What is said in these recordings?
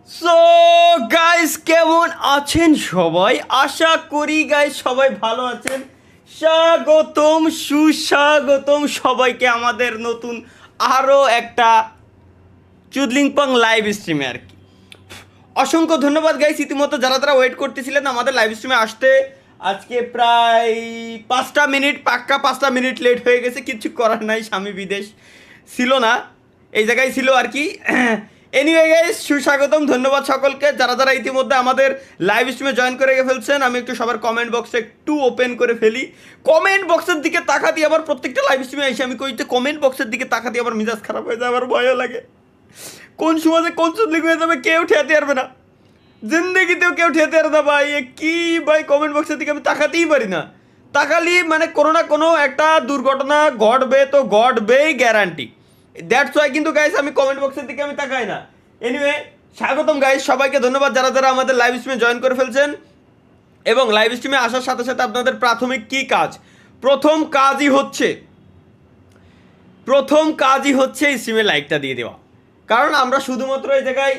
So guys, কেমন আছেন সবাই? আশা করি গাইস সবাই ভালো আছেন। স্বাগতম, সুস্বাগতম সবাইকে আমাদের নতুন আরও একটা চুদলিংপং লাইভ স্ট্রিমে আর কি। অসংখ্য ধন্যবাদ গাইস, ইতিমধ্যে যারা যারা ওয়েট করতেছিলেন আমাদের লাইভ স্ট্রিমে আসতে। আজকে প্রায় 5টা মিনিট, পাক্কা 5টা মিনিট লেট হয়ে গেছে, কিচ্ছু করার নাই, স্বামী বিদেশ ছিল না, এই জায়গায় ছিল আর কি। এনিওয়ে গাইস, সুস্বাগতম, ধন্যবাদ সকলকে যারা যারা ইতিমধ্যে আমাদের লাইভ স্ট্রিমে জয়েন করে ফেলছেন। আমি একটু সবার কমেন্ট বক্সে একটু ওপেন করে ফেলি। কমেন্ট বক্সের দিকে তাকাতে আবার প্রত্যেকটা লাইভ স্ট্রিমে এসে আমি কইতে কমেন্ট বক্সের দিকে তাকাতে আবার মিজাজ খারাপ হয়ে যায়, আমার ভয়ও লাগে। কোন সমাজে কোন চুদলিং হয়ে যাবে কেউ ঠেয়াতে পারবে না, জিন্দগিতেও কেউ ঠেতে পারে না ভাই। এ কি ভাই, কমেন্ট বক্সের দিকে আমি তাকাতেই পারি না। তাকালি মানে কোনো না কোনো একটা দুর্ঘটনা ঘটবে, তো ঘটবেই গ্যারান্টি। দ্যাটস ওয়াই কিন্তু গাইস আমি কমেন্ট বক্সের দিকে আমি তাকাই না। এনিওয়ে, স্বাগতম গাইস, সবাইকে ধন্যবাদ যারা যারা আমাদের লাইভ স্ট্রিমে জয়েন করে ফেলছেন। এবং লাইভ স্ট্রিমে আসার সাথে সাথে আপনাদের প্রাথমিক কি কাজ? প্রথম কাজই হচ্ছে এই স্ট্রিমে লাইকটা দিয়ে দেওয়া। কারণ আমরা শুধুমাত্র এই জায়গায়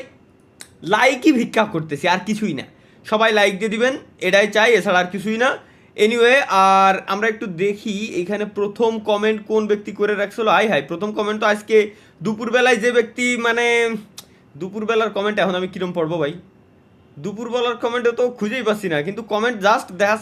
লাইকই ভিক্ষা করতেছি, আর কিছুই না। সবাই লাইক দিয়ে দিবেন, এটাই চাই, এছাড়া আর কিছুই না। এনিওয়ে, আর আমরা একটু দেখি এখানে প্রথম কমেন্ট কোন ব্যক্তি করে রাখছিল। হাই হাই, প্রথম কমেন্ট তো আজকে দুপুরবেলায় যে ব্যক্তি, মানে দুপুরবেলার কমেন্ট এখন আমি কিরম পড়বো ভাই? দুপুরবেলার কমেন্টে তো খুঁজেই পাচ্ছি না, কিন্তু কমেন্ট জাস্ট দেখা